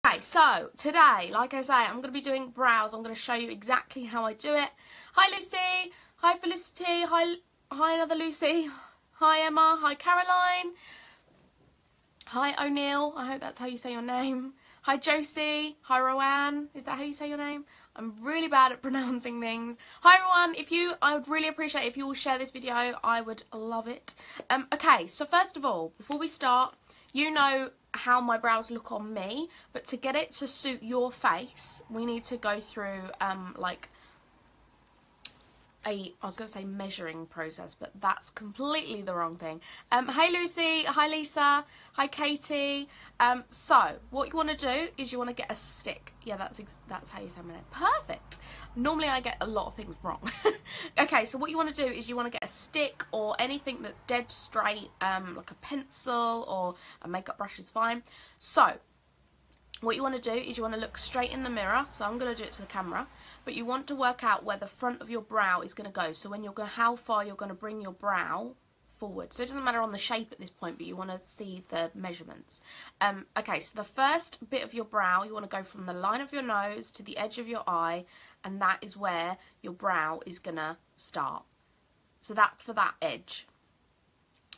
Okay, so today, like I say, I'm going to be doing brows. I'm going to show you exactly how I do it. Hi Lucy, hi Felicity, hi another Lucy, hi Emma, hi Caroline, hi O'Neill, I hope that's how you say your name. Hi Josie, hi Rowan, is that how you say your name? I'm really bad at pronouncing things. Hi everyone, I would really appreciate if you all share this video, I would love it. Okay, so first of all, before we start, you know how my brows look on me, but to get it to suit your face, we need to go through like I was going to say measuring process, but that's completely the wrong thing. Hey Lucy, hi Lisa, hi Katie. So what you want to do is you want to get a stick. Yeah, that's how you say my name. Perfect. Normally I get a lot of things wrong. Okay, so what you want to do is you want to get a stick or anything that's dead straight, like a pencil or a makeup brush is fine. So what you want to do is you want to look straight in the mirror. So I'm going to do it to the camera, but you want to work out where the front of your brow is going to go. So when you're going, how far you're going to bring your brow forward. So it doesn't matter on the shape at this point, but you want to see the measurements. Okay, so the first bit of your brow, you want to go from the line of your nose to the edge of your eye, and that is where your brow is going to start. So that's for that edge.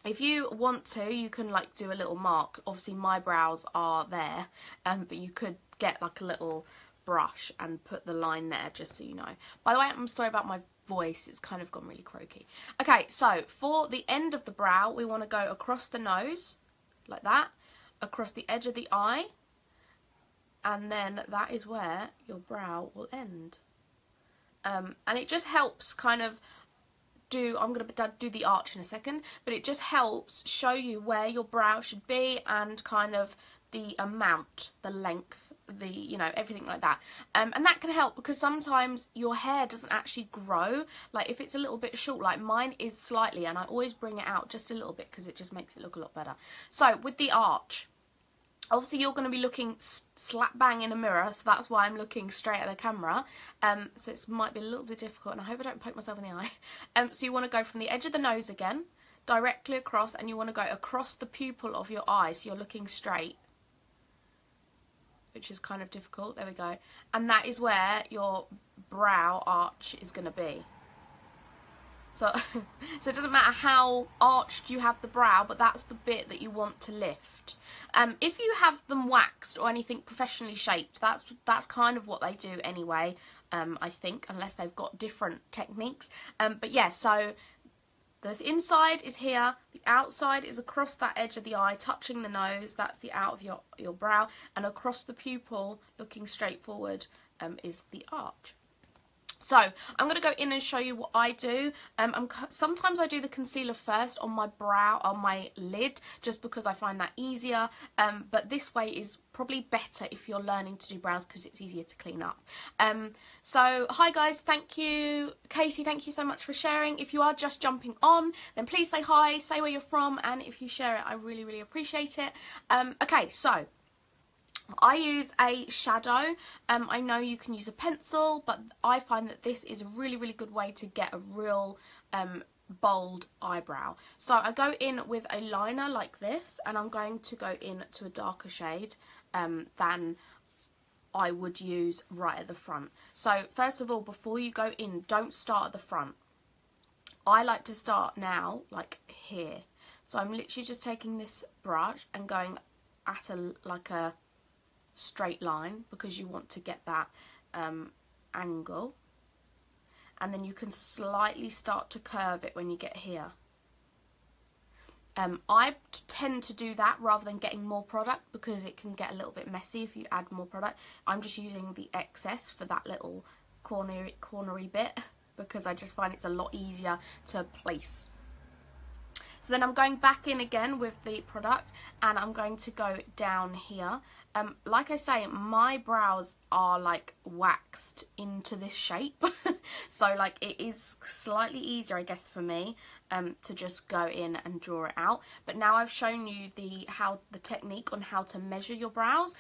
If you want to, you can like do a little mark. Obviously my brows are there, but you could get like a little brush and put the line there, just so you know. By the way, I'm sorry about my voice, it's kind of gone really croaky. Okay, so for the end of the brow, we want to go across the nose, like that, across the edge of the eye, and then that is where your brow will end. And it just helps kind of I'm going to do the arch in a second, but it just helps show you where your brow should be and kind of the amount, the length, you know, everything like that. And that can help because sometimes your hair doesn't actually grow. Like if it's a little bit short, like mine is slightly, and I always bring it out just a little bit because it just makes it look a lot better. So with the arch, obviously you're going to be looking slap bang in a mirror, so that's why I'm looking straight at the camera. So it might be a little bit difficult, and I hope I don't poke myself in the eye. So you want to go from the edge of the nose again, directly across, and you want to go across the pupil of your eye, so you're looking straight, which is kind of difficult. There we go. And that is where your brow arch is going to be. So, so it doesn't matter how arched you have the brow, but that's the bit that you want to lift. If you have them waxed or anything professionally shaped, that's kind of what they do anyway, I think, unless they've got different techniques. But yeah, so the inside is here, the outside is across that edge of the eye, touching the nose, that's the out of your brow, and across the pupil, looking straight forward, is the arch. So I'm going to go in and show you what I do. Sometimes I do the concealer first on my brow, on my lid, just because I find that easier. But this way is probably better if you're learning to do brows because it's easier to clean up. So hi guys, thank you. Katie, thank you so much for sharing. If you are just jumping on, then please say hi, say where you're from, and if you share it, I really, really appreciate it. Okay, so I use a shadow. I know you can use a pencil, but I find that this is a really, really good way to get a real bold eyebrow. So I go in with a liner like this, and I'm going to go in to a darker shade than I would use right at the front. So first of all, before you go in, don't start at the front. I like to start now, like here. So I'm literally just taking this brush and going at like a straight line, because you want to get that angle, and then you can slightly start to curve it when you get here. I tend to do that rather than getting more product, because it can get a little bit messy if you add more product. I'm just using the excess for that little cornery bit, because I just find it's a lot easier to place. So then I'm going back in again with the product, and I'm going to go down here. Like I say, my brows are like waxed into this shape. So like it is slightly easier, I guess, for me to just go in and draw it out. But now I've shown you the technique on how to measure your brows.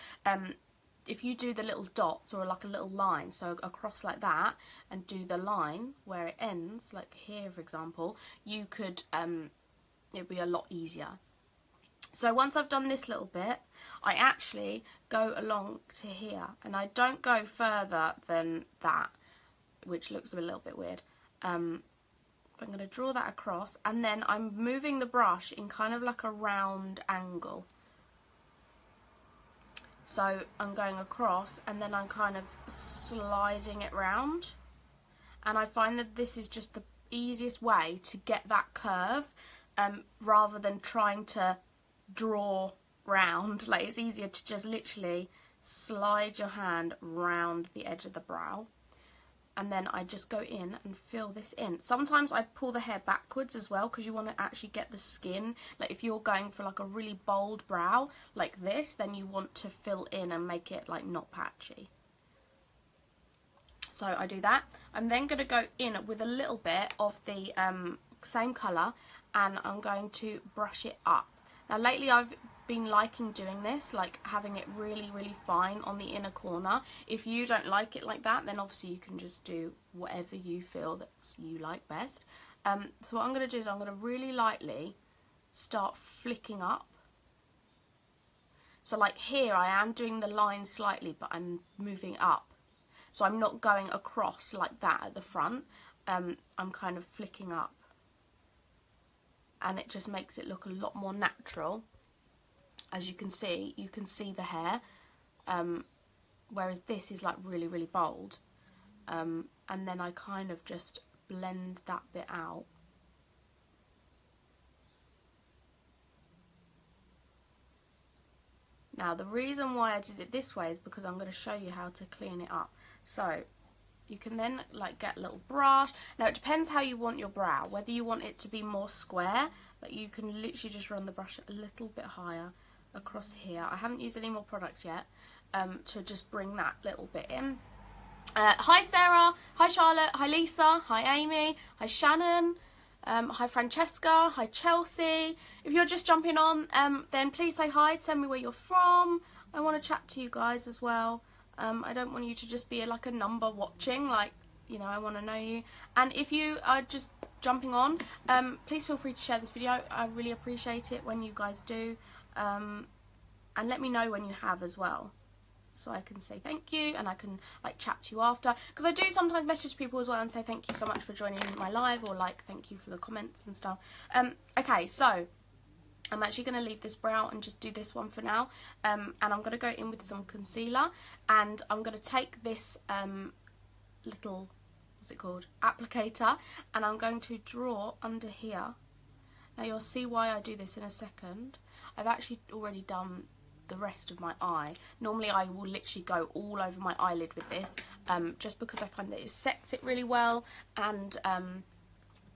If you do the little dots or like a little line, so across like that, and do the line where it ends, like here for example, you could it'd be a lot easier. So once I've done this little bit, I actually go along to here, and I don't go further than that, which looks a little bit weird. I'm going to draw that across, and then I'm moving the brush in kind of like a round angle. So I'm going across, and then I'm kind of sliding it round, and I find that this is just the easiest way to get that curve, rather than trying to draw round. Like, it's easier to just literally slide your hand round the edge of the brow, and then I just go in and fill this in. Sometimes I pull the hair backwards as well, because you want to actually get the skin. Like, if you're going for like a really bold brow like this, then you want to fill in and make it like not patchy. So I do that. I'm then going to go in with a little bit of the same colour, and I'm going to brush it up. Now lately I've been liking doing this, like having it really, really fine on the inner corner. If you don't like it like that, then obviously you can just do whatever you feel that you like best. So what I'm going to do is I'm going to really lightly start flicking up. So like here I am doing the line slightly, but I'm moving up. So I'm not going across like that at the front. I'm kind of flicking up. And it just makes it look a lot more natural. As you can see the hair, whereas this is like really, really bold. And then I kind of just blend that bit out. Now the reason why I did it this way is because I'm going to show you how to clean it up. So you can then like get a little brush. Now it depends how you want your brow, whether you want it to be more square, like you can literally just run the brush a little bit higher across here. I haven't used any more product yet to just bring that little bit in. Hi Sarah, hi Charlotte, hi Lisa, hi Amy, hi Shannon, hi Francesca, hi Chelsea. If you're just jumping on, then please say hi, tell me where you're from. I want to chat to you guys as well. I don't want you to just be like a number watching, like, you know, I want to know you. And if you are just jumping on, please feel free to share this video. I really appreciate it when you guys do. And let me know when you have as well, so I can say thank you and I can like chat to you after, because I do sometimes message people as well and say thank you so much for joining my live, or like thank you for the comments and stuff. Okay, so I'm actually going to leave this brow and just do this one for now, and I'm going to go in with some concealer, and I'm going to take this little, what's it called, applicator, and I'm going to draw under here. Now you'll see why I do this in a second. I've actually already done the rest of my eye. Normally I will literally go all over my eyelid with this, just because I find that it sets it really well, and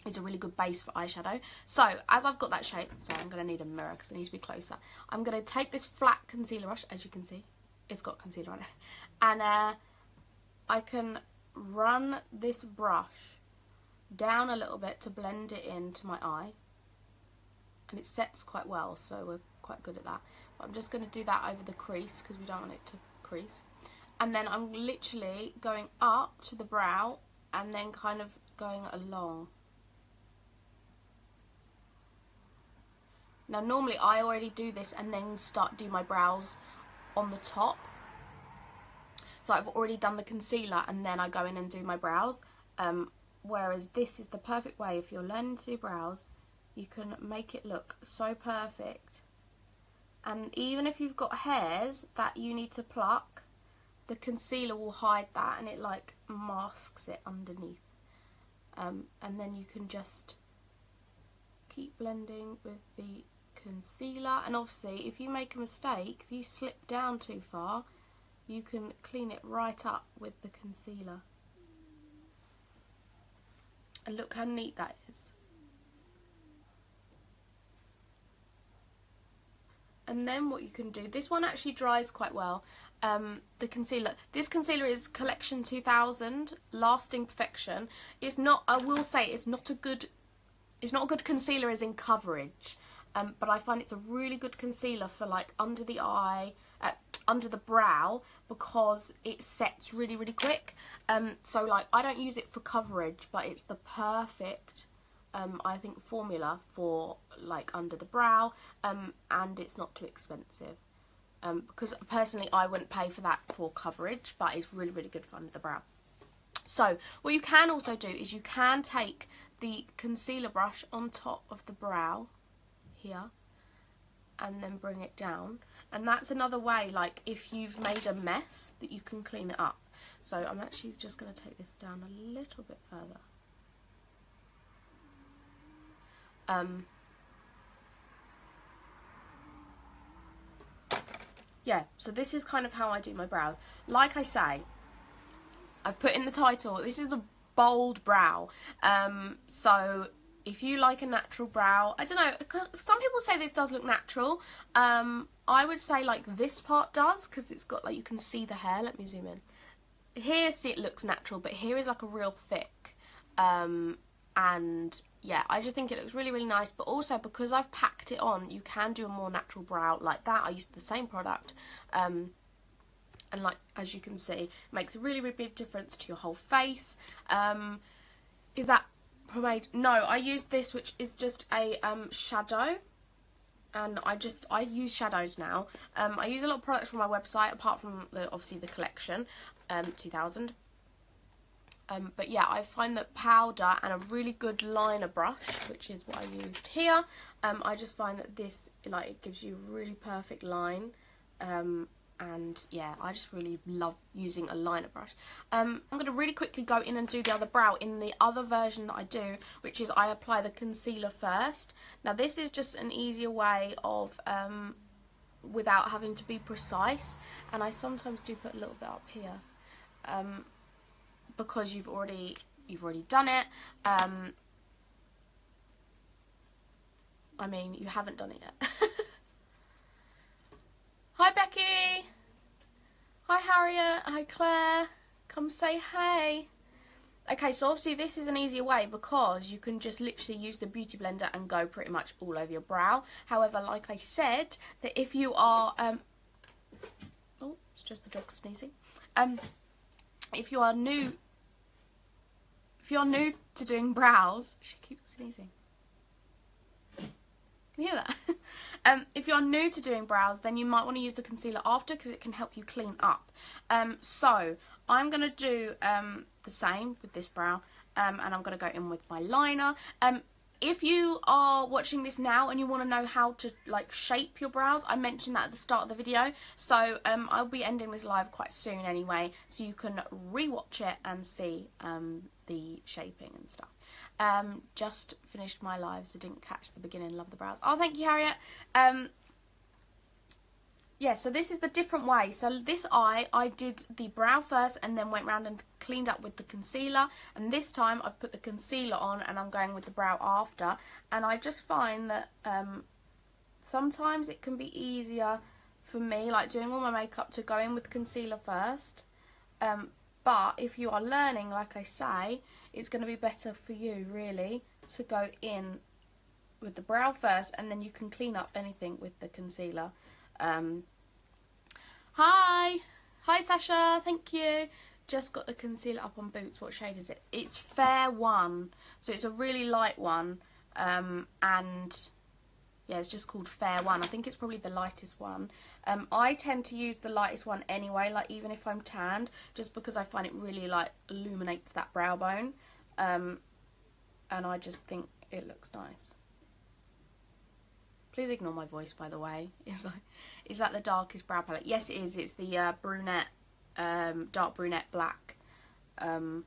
is a really good base for eyeshadow. So as I've got that shape, sorry, I'm going to need a mirror because it needs to be closer. I'm going to take this flat concealer brush, as you can see, it's got concealer on it, and I can run this brush down a little bit to blend it into my eye, and it sets quite well, so we're quite good at that. But I'm just going to do that over the crease because we don't want it to crease, and then I'm literally going up to the brow and then kind of going along. Now normally I already do this and then start do my brows on the top. So I've already done the concealer and then I go in and do my brows. Whereas this is the perfect way, if you're learning to do brows, you can make it look so perfect. And even if you've got hairs that you need to pluck, the concealer will hide that and it like masks it underneath. And then you can just keep blending with the concealer, and obviously if you make a mistake, if you slip down too far, you can clean it right up with the concealer. And look how neat that is. And then what you can do, this one actually dries quite well, the concealer. This concealer is Collection 2000 Lasting Perfection. It's not, I will say, it's not a good concealer as in coverage, but I find it's a really good concealer for like under the eye, under the brow, because it sets really, really quick. So like I don't use it for coverage, but it's the perfect I think, formula for like under the brow, and it's not too expensive. Because personally I wouldn't pay for that for coverage, but it's really, really good for under the brow. So what you can also do is you can take the concealer brush on top of the brow here and then bring it down, and that's another way, like if you've made a mess, that you can clean it up. So I'm actually just going to take this down a little bit further. Yeah, so this is kind of how I do my brows. Like I say, I've put in the title, this is a bold brow. So if you like a natural brow, I don't know, some people say this does look natural. I would say like this part does, because it's got like, you can see the hair. Let me zoom in. Here, see, it looks natural, but here is like a real thick. And yeah, I just think it looks really, really nice. But also because I've packed it on, you can do a more natural brow like that. I used the same product, and like, as you can see, it makes a really, really big difference to your whole face. Is that pomade? No, I used this, which is just a shadow, and I use shadows now. I use a lot of products from my website, apart from obviously the collection 2000. But yeah, I find that powder and a really good liner brush, which is what I used here, I just find that this, like, it gives you a really perfect line. And yeah, I just really love using a liner brush. I'm going to really quickly go in and do the other brow in the other version that I do, which is I apply the concealer first. Now this is just an easier way of, without having to be precise, and I sometimes do put a little bit up here. Because you've already done it. I mean, you haven't done it yet. Hi Becky. Hi Harriet. Hi Claire. Come say hey. Okay, so obviously this is an easier way because you can just literally use the beauty blender and go pretty much all over your brow. However, like I said, that if you are oh, it's just the dog sneezing. If you are new to doing brows, she keeps sneezing. Can you hear that? If you're new to doing brows, then you might want to use the concealer after, because it can help you clean up. So I'm going to do the same with this brow, and I'm going to go in with my liner. If you are watching this now and you want to know how to like shape your brows, I mentioned that at the start of the video. So I'll be ending this live quite soon anyway, so you can re-watch it and see the shaping and stuff. Just finished my live, so didn't catch the beginning. Love the brows. Oh, thank you, Harriet. Yeah, so this is the different way. So this eye, I did the brow first and then went round and cleaned up with the concealer. And this time I've put the concealer on and I'm going with the brow after. And I just find that sometimes it can be easier for me, like doing all my makeup, to go in with concealer first. But if you are learning, like I say, it's going to be better for you, really, to go in with the brow first, and then you can clean up anything with the concealer. Hi Sasha, thank you. Just got the concealer up on Boots. What shade is it? It's Fair 1, so it's a really light one, and yeah, it's just called Fair 1. I think it's probably the lightest one. I tend to use the lightest one anyway, like even if I'm tanned, just because I find it really like illuminates that brow bone, and I just think it looks nice. Please ignore my voice, by the way. Is that the darkest brow palette? Yes, it is. It's the brunette, dark brunette black. I've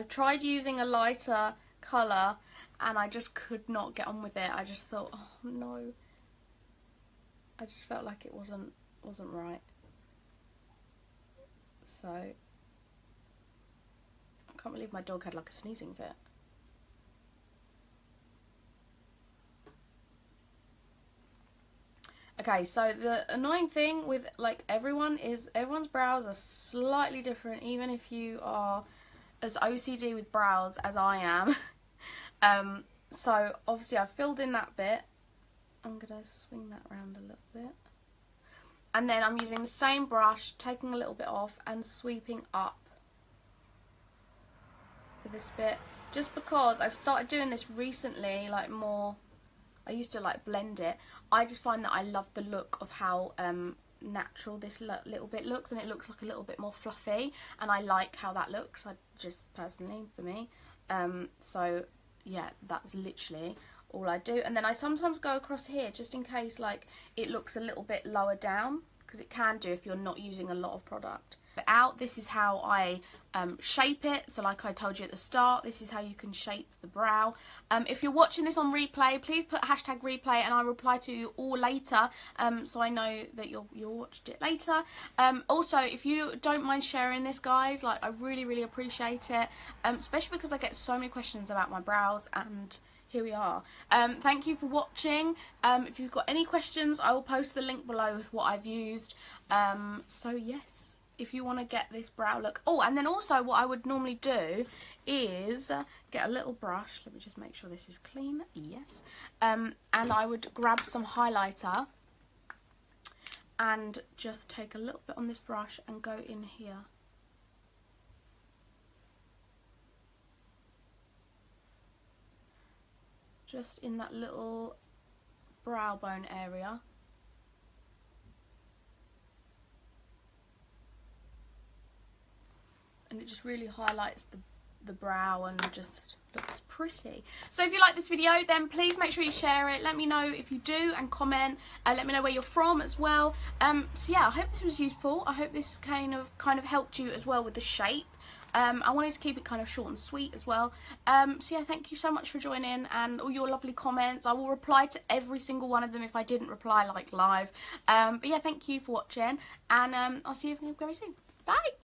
tried using a lighter colour and I just could not get on with it. I just thought, oh no. I just felt like it wasn't right. So I can't believe my dog had like a sneezing fit. Okay, so the annoying thing with like everyone is everyone's brows are slightly different, even if you are as OCD with brows as I am. So obviously I've filled in that bit. I'm going to swing that around a little bit. And then I'm using the same brush, taking a little bit off and sweeping up for this bit. just because I've started doing this recently, like more, I used to like blend it. I just find that I love the look of how natural this little bit looks, and it looks like a little bit more fluffy, and I like how that looks, I just personally, for me. So yeah, that's literally all I do. And then I sometimes go across here just in case like it looks a little bit lower down, because it can do if you're not using a lot of product. Out, this is how I shape it. So like I told you at the start, this is how you can shape the brow. If you're watching this on replay, please put hashtag replay and I'll reply to you all later, so I know that you'll watched it later. Also, if you don't mind sharing this, guys, like I really appreciate it, especially because I get so many questions about my brows, and here we are. Thank you for watching. If you've got any questions, I will post the link below with what I've used. So yes, if you want to get this brow look. Oh, and then also what I would normally do is get a little brush. Let me just make sure this is clean. Yes. And I would grab some highlighter and just take a little bit on this brush and go in here. Just in that little brow bone area. And it just really highlights the brow and just looks pretty. So if you like this video, then please make sure you share it. Let me know if you do, and comment. Let me know where you're from as well. So yeah, I hope this was useful. I hope this kind of helped you as well with the shape. I wanted to keep it kind of short and sweet as well. So yeah, thank you so much for joining and all your lovely comments. I will reply to every single one of them if I didn't reply like live. But yeah, thank you for watching, and I'll see you very soon. Bye!